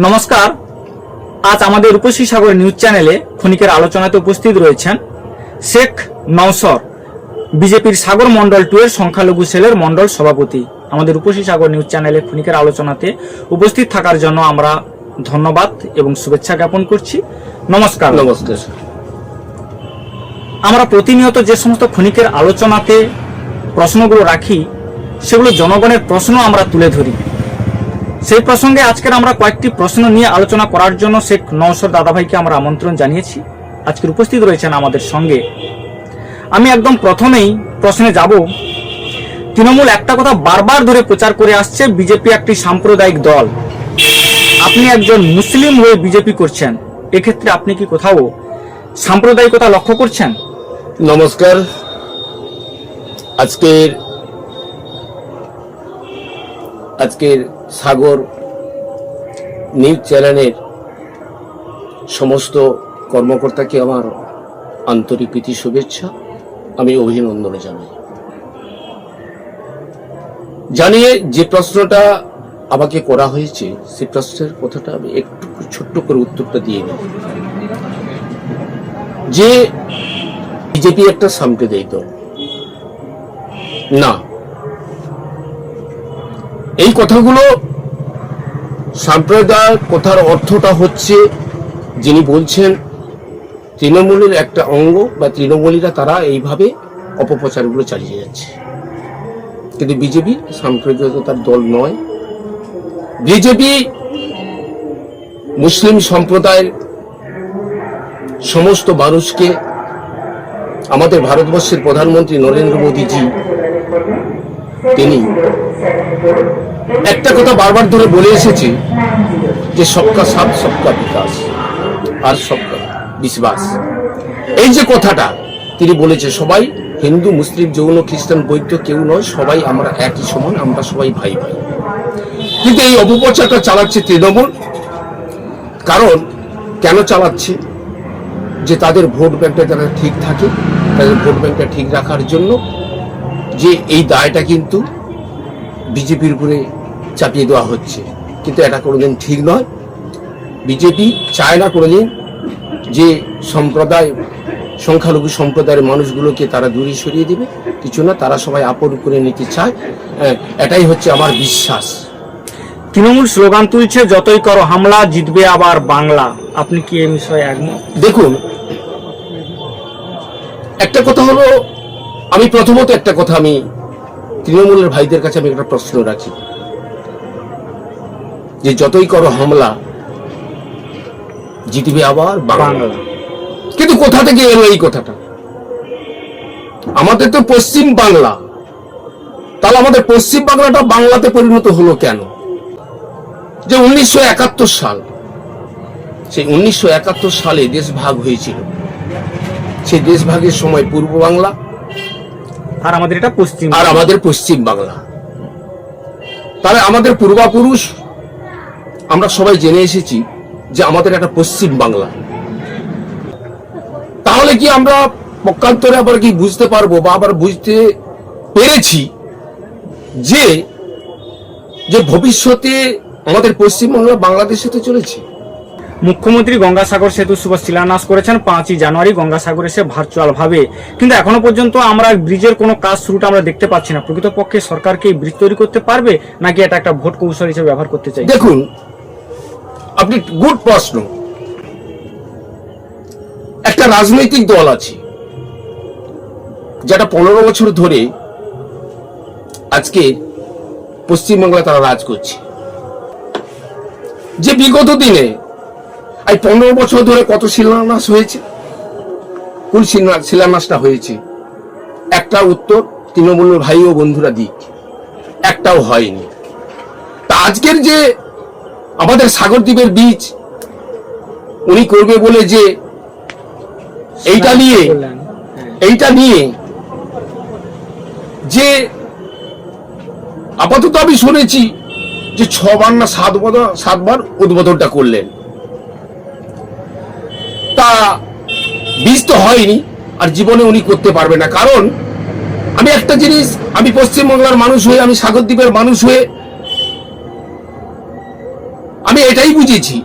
নমস্কার। আজ আমাদের রূপসী সাগর নিউজ চ্যানেলে ক্ষণিকের আলোচনাতে উপস্থিত রয়েছেন শেখ নওসর, বিজেপির সাগর মন্ডল 2 এর সংখ্যালঘু সেলের মন্ডল সভাপতি। আমাদের রূপসী সাগর নিউজ চ্যানেলে ক্ষণিকের আলোচনাতে উপস্থিত থাকার জন্য আমরা ধন্যবাদ এবং শুভেচ্ছা জ্ঞাপন করছি। নমস্কার। নমস্কার। আমরা প্রতিনিয়ত যে সমস্ত ক্ষণিকের আলোচনাতে প্রশ্নগুলো রাখি, সেগুলো জনগণের প্রশ্ন আমরা তুলে ধরি। সেই প্রসঙ্গে আজকের আমরা কয়েকটি প্রশ্ন নিয়ে আলোচনা করার জন্য শেখ নওসর দাদাভাইকে আমরা আমন্ত্রণ জানিয়েছি। আজকের উপস্থিত রয়েছেন আমাদের সঙ্গে। আমি একদম প্রথমেই প্রশ্নে যাব। তৃণমূল একটা কথা বারবার ধরে প্রচার করে আসছে, বিজেপি একটি সাম্প্রদায়িক দল। আপনি একজন মুসলিম হয়ে বিজেপি করছেন, এক্ষেত্রে আপনি কি কোথাও সাম্প্রদায়িকতা লক্ষ্য করছেন? নমস্কার। আজকের সাগর নিউজ চ্যানেলের সমস্ত কর্মকর্তাকে আমার আন্তরিক প্রীতি শুভেচ্ছা, আমি অভিনন্দন জানিয়ে যে প্রশ্নটা আমাকে করা হয়েছে সেই প্রশ্নের কথাটা আমি একটু ছোট্ট করে উত্তরটা দিয়ে নিই। যে বিজেপি একটা সাম্প্রদায়িক দল না, এই কথাগুলো সাম্প্রদায়িক কথার অর্থটা হচ্ছে যিনি বলছেন তৃণমূলের একটা অঙ্গ বা তৃণমূলীরা তারা এইভাবে অপপ্রচারগুলো চালিয়ে যাচ্ছে। কিন্তু বিজেপি সাম্প্রদায়িকতার দল নয়। বিজেপি মুসলিম সম্প্রদায়ের সমস্ত মানুষকে আমাদের ভারতবর্ষের প্রধানমন্ত্রী নরেন্দ্র মোদীজি তিনি একটা কথা বারবার ধরে বলে এসেছে যে সবকা সাথ সবকা বিকাশ আর সবকা বিশ্বাস। এই যে কথাটা তিনি বলেছে, সবাই হিন্দু মুসলিম জৈন খ্রিস্টান বৌদ্ধ কেউ নয়, সবাই আমরা একই সমান, আমরা সবাই ভাই ভাই। কিন্তু এই অপপ্রচারটা চালাচ্ছে তৃণমূল। কারণ কেন চালাচ্ছে? যে তাদের ভোট ব্যাংকটা যারা ঠিক থাকে, তাদের ভোট ব্যাংকটা ঠিক রাখার জন্য যে এই দায়টা কিন্তু বিজেপির উপরে চাপিয়ে দেওয়া হচ্ছে। কিন্তু এটা কোনোদিন ঠিক নয়। বিজেপি চায় না কোনোদিন যে সংখ্যালঘু সম্প্রদায়ের মানুষগুলোকে তারা দূরে সরিয়ে দেবে, কিছু না, তারা সবাই আপন করে নিতে চায়। এটাই হচ্ছে আমার বিশ্বাস। তৃণমূল স্লোগান তুলছে, যতই করো হামলা জিতবে আবার বাংলা। আপনি কি এই বিষয়ে একমত? দেখুন, একটা কথা হলো, আমি প্রথমত একটা কথা আমি তৃণমূলের ভাইদের কাছে আমি একটা প্রশ্ন রাখি যে যতই করো হামলা জিতবে আবার বাংলা। কিন্তু কোথা থেকে এলো এই কথাটা? আমাদের তো পশ্চিম বাংলা, তাহলে আমাদের পশ্চিম বাংলাটা বাংলাতে পরিণত হলো কেন? যে 1971 সাল, সেই 1971 সালে দেশ ভাগ হয়েছিল। সেই দেশ ভাগের সময় পূর্ব বাংলা আর আমাদের এটা পশ্চিম, আর আমাদের পশ্চিম বাংলা। তাহলে আমাদের পূর্বপুরুষ আমরা সবাই জেনে এসেছি যে আমাদের একটা পশ্চিম বাংলা। তাহলে কি আমরা পক্ষান্তরে আবার কি বুঝতে পারবো বা আবার বুঝতে পেরেছি যে যে ভবিষ্যতে আমাদের পশ্চিমবাংলা বাংলাদেশ হতে চলেছে? মুখ্যমন্ত্রী গঙ্গাসাগর সেতু শুভ শিলান্যাস করেছেন 5ই জানুয়ারি গঙ্গাসাগর এসে ভার্চুয়াল ভাবে, কিন্তু এখনো পর্যন্ত আমরা ব্রিজের কোনো কাজ শুরুটা আমরা দেখতে পাচ্ছি না। প্রকৃতপক্ষে সরকারকে এই ব্রিজ তৈরি করতে পারবে, নাকি এটা একটা ভোট কৌশল হিসেবে ব্যবহার করতে চাই? দেখুন, আপনি গুড প্রশ্ন। একটা রাজনৈতিক দল আছে যেটা 15 বছর ধরে আজকে পশ্চিমবাংলা তারা রাজ করছে। যে বিগত দিনে এই 15 বছর ধরে কত শিলান্যাস হয়েছে? কোন শিলান্যাসটা হয়েছে? একটা উত্তর তৃণমূলের ভাই ও বন্ধুরা দিক, একটাও হয়নি। তা আজকের যে আমাদের সাগরদ্বীপের বীজ উনি করবে বলে যে এইটা নিয়ে যে আপাতত আমি শুনেছি যে 6 বার না 7 বার উদ্বোধনটা করলেন। তা বীজ তো হয়নি, আর জীবনে উনি করতে পারবে না। কারণ আমি একটা জিনিস, আমি পশ্চিমবাংলার মানুষ হয়ে, আমি সাগরদ্বীপের মানুষ হয়ে আমি এটাই বুঝেছি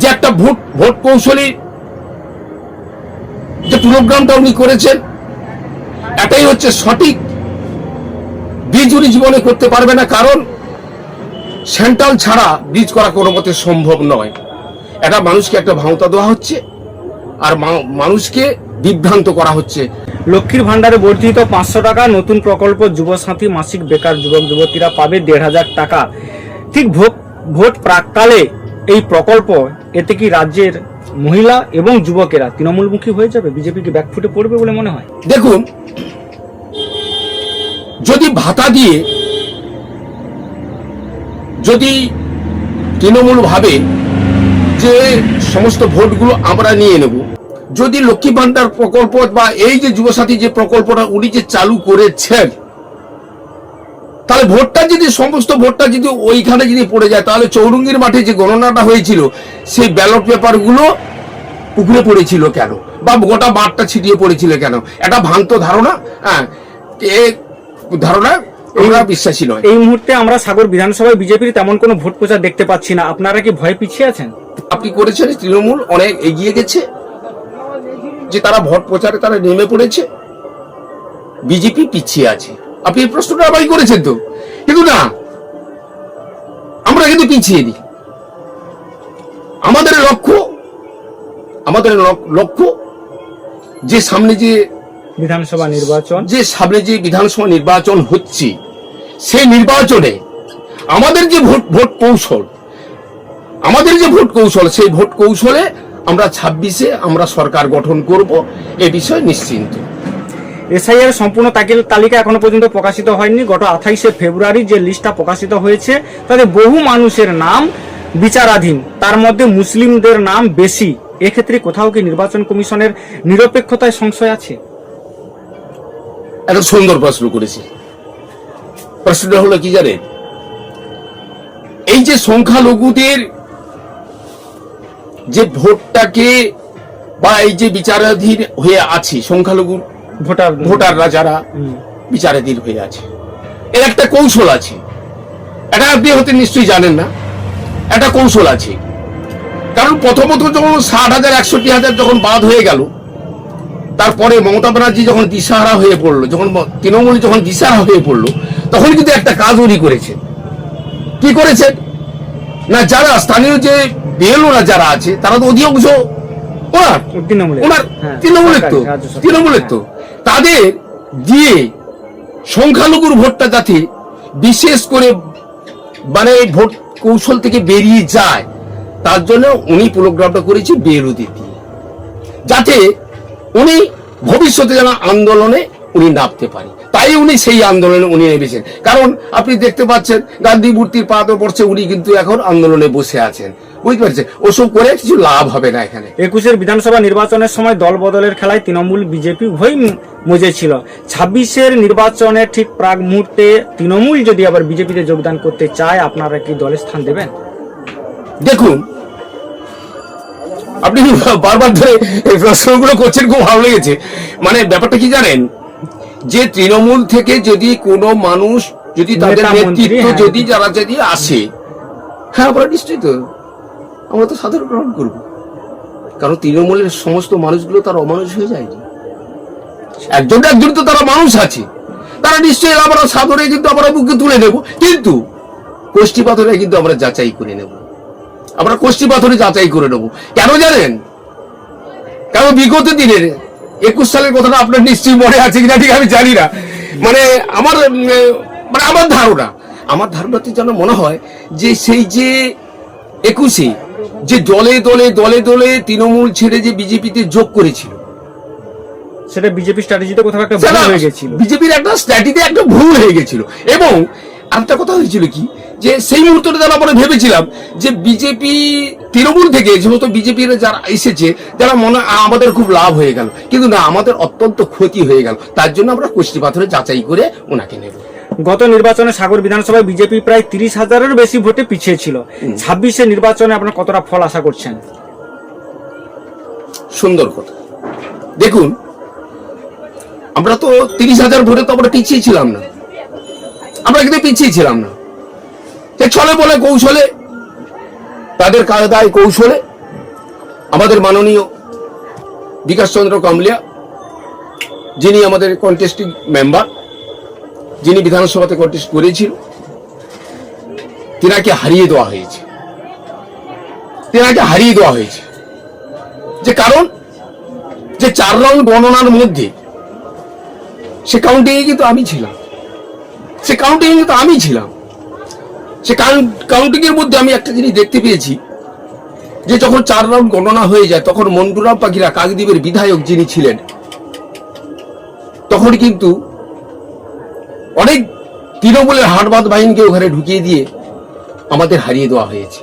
যে একটা ভোট কৌশলী যে প্রোগ্রামটা উনি করেছেন, এটাই হচ্ছে সঠিক বীজ উনি জীবনে করতে পারবে না, কারণ সেন্ট্রাল ছাড়া বীজ করা কোনো মতে সম্ভব নয়। এটা মানুষকে একটা ভাঁওতা দেওয়া হচ্ছে আর মানুষকে বিভ্রান্ত করা হচ্ছে। লক্ষ্মীর ভান্ডারে বর্ধিত 500 টাকা, নতুন প্রকল্প যুবসাথী, মাসিক বেকার যুবক যুবতীরা পাবে 1,500 টাকা। ঠিক ভোট প্রাককালে এই প্রকল্প, এতে কি রাজ্যের মহিলা এবং যুবকেরা তৃণমূলমুখী হয়ে যাবে? বিজেপিকে ব্যাকফুটে পড়বে বলে মনে হয়? দেখুন, যদি ভাতা দিয়ে যদি তৃণমূল ভাবে যে সমস্ত ভোটগুলো আমরা নিয়ে নেব, যদি লক্ষ্মী ভান্ডার প্রকল্প বা এই যে যুবসাথী যে প্রকল্পটা উনি যে চালু করেছেন, তাহলে ভোটটা যদি সমস্ত ভোটটা যদি ওইখানে যদি পড়ে যায়, তাহলে চৌরঙ্গির মাঠে যে গণনাটা হয়েছিল সেই ব্যালট পেপারগুলো পুকুরে পড়েছিল কেন, বা গোটা মাঠটা ছিটিয়ে পড়েছিল কেন? এটা ভ্রান্ত ধারণা। হ্যাঁ, এই ধারণা আমরা বিশ্বাসী নয়। এই মুহূর্তে আমরা সাগর বিধানসভায় বিজেপির তেমন কোনো ভোট প্রচার দেখতে পাচ্ছি না। আপনারা কি ভয় পিছিয়ে আছেন? আপনি করেছেন, তৃণমূল অনেক এগিয়ে গেছে, যে তারা ভোট প্রচারে তারা নেমে পড়েছে, বিজেপি পিছিয়ে আছে। আপনি এই প্রশ্নটা আমায় করেছেন তো, কিন্তু না, আমরা কিন্তু পিছিয়ে দিই। আমাদের লক্ষ্য যে সামনে যে বিধানসভা নির্বাচন হচ্ছে, সেই নির্বাচনে আমাদের যে ভোট কৌশল সেই ভোট কৌশলে আমরা 26-এ আমরা সরকার গঠন করব, এ বিষয়ে নিশ্চিন্ত। এসআইআর সম্পূর্ণ তালিকা এখনো পর্যন্ত প্রকাশিত হয়নি। গত 28শে ফেব্রুয়ারি যে লিস্টটা প্রকাশিত হয়েছে, তাতে বহু মানুষের নাম বিচারাধীন, তার মধ্যে মুসলিমদের নাম বেশি। এক্ষেত্রে কোথাও কি নির্বাচন কমিশনের নিরপেক্ষতায় সংশয় আছে? একটা সুন্দর প্রশ্ন করেছি। প্রশ্নটা হলো কি জানেন, এই যে সংখ্যালঘুদের যে ভোটটাকে বা এই যে বিচারাধীন হয়ে আছে, সংখ্যালঘু ভোটাররা যারা বিচারাধীন হয়ে আছে, এর একটা কৌশল আছে। এটা আপনি হয়তো নিশ্চয়ই জানেন না, একটা কৌশল আছে। কারণ প্রথমত যখন 60,000 61,000 যখন বাদ হয়ে গেল, তারপরে মমতা ব্যানার্জি যখন দিশাহারা হয়ে পড়লো, যখন তৃণমূল যখন দিশাহারা হয়ে পড়লো, তখন কিন্তু একটা কাজ উনি করেছেন। কি করেছেন না, যারা স্থানীয় যে বিএলওরা যারা আছে, তারা তো অধিকাংশ তৃণমূলের তো, তাদের দিয়ে সংখ্যালঘুর ভোটটা যাতে বিশেষ করে মানে ভোট কৌশল থেকে বেরিয়ে যায়, তার জন্য উনি প্রোগ্রামটা করেছে বিএলওদের দিয়ে, যাতে উনি ভবিষ্যতে যেন আন্দোলনে উনি নামতে পারে। তাই উনি সেই আন্দোলনে উনি নেমেছেন। কারণ আপনি দেখতে পাচ্ছেন গান্ধী মূর্তির পাদপর্শে উনি কিন্তু এখন আন্দোলনে বসে আছেন, বুঝতে পারছেন? ওসব করে কিছু লাভ হবে না। এখানে 21-এর বিধানসভা নির্বাচনের সময় দল বদলের খেলায় তৃণমূল বিজেপি উভয়ই মজেছিল। 26-এর নির্বাচনের ঠিক প্রাক মুহূর্তে তৃণমূল যদি আবার বিজেপিতে যোগদান করতে চায়, আপনারা কি দলের স্থান দেবেন? দেখুন, আপনি বারবার ধরে এই প্রশ্নগুলো করছেন, খুব ভালো লেগেছে। মানে ব্যাপারটা কি জানেন, যে তৃণমূল থেকে যদি কোনো মানুষ যদি তাদের নেতৃত্ব যদি যারা যদি আসে, হ্যাঁ আমরা নিশ্চয়ই তো আমরা তো সাধারণ গ্রহণ করবো। কারণ তৃণমূলের সমস্ত মানুষগুলো তারা অমানুষ হয়ে যায়নি, একজন তো তারা মানুষ আছে, তারা নিশ্চয়ই আমরা সাদরে কিন্তু আমরা বুকে তুলে নেব, কিন্তু কোষ্ঠী পাথরে কিন্তু আমরা যাচাই করে নেব। আমরা কোষ্ঠী পাথরে যাচাই করে নেবো। কেন জানেন? কারণ বিগত দিনের 21 সালের কথাটা আপনার নিশ্চয়ই মনে আছে কিনা ঠিক আমি জানি না। মানে আমার ধারণাতে যেন মনে হয় যে সেই যে 21-এ যে দলে দলে তৃণমূল ছেড়ে যে বিজেপিতে যোগ করেছিল, সেটা বিজেপি স্ট্র্যাটেজিতে কোথাও একটা ভুল হয়ে গেছিল। বিজেপির একটা স্ট্র্যাটেজিতে একটা ভুল হয়ে গেছিল। এবং আরেকটা কথা হয়েছিল কি, যে সেই মুহূর্তে যারা আমরা ভেবেছিলাম যে বিজেপি তৃণমূল থেকে সমস্ত বিজেপির যারা এসেছে, যারা মনে আমাদের খুব লাভ হয়ে গেল, কিন্তু না, আমাদের অত্যন্ত ক্ষতি হয়ে গেল। তার জন্য আমরা কোষ্ঠী পাথরে যাচাই করে ওনাকে নেব। গত নির্বাচনে সাগর বিধানসভায় বিজেপি প্রায় 30,000-এর বেশি ভোটে পিছিয়ে ছিল। 26-এর নির্বাচনে আপনারা কতটা ফল আশা করছেন? সুন্দর কথা। দেখুন, আমরা তো 30,000 ভোটে তো আমরা পিছিয়ে ছিলাম না, আমরা কিন্তু পিছিয়ে ছিলাম না। যে ছলে বলে কৌশলে, তাদের কায়দায় কৌশলে আমাদের মাননীয় বিকাশ চন্দ্র কামলিয়া, যিনি আমাদের কন্টেস্টিং মেম্বার, যিনি বিধানসভাতে কন্টেস্ট করেছিল, তিনাকে হারিয়ে দেওয়া হয়েছে। যে কারণ যে 4 রাউন্ড গণনার মধ্যে সে কাউন্টিং এ কিন্তু আমি ছিলাম। সে কাউন্টিং এর মধ্যে আমি একটা জিনিস দেখতে পেয়েছি, যে যখন 4 রাউন্ড গণনা হয়ে যায় তখন মন্টুরাম পাখিরা কাকদ্বীপের বিধায়ক যিনি ছিলেন, তখন কিন্তু অনেক তৃণমূলের হাটবাদ বাহিনীকে ওখানে ঢুকিয়ে দিয়ে আমাদের হারিয়ে দেওয়া হয়েছে।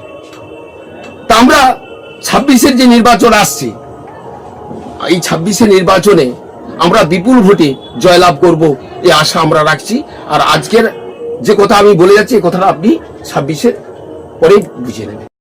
তা আমরা 26-এর যে নির্বাচন আসছে, এই 26-এর নির্বাচনে আমরা বিপুল ভোটে জয়লাভ করব এই আশা আমরা রাখছি। আর আজকের যে কথা আমি বলে যাচ্ছি, এই কথাটা আপনি 26-এর পরে বুঝে নেবেন।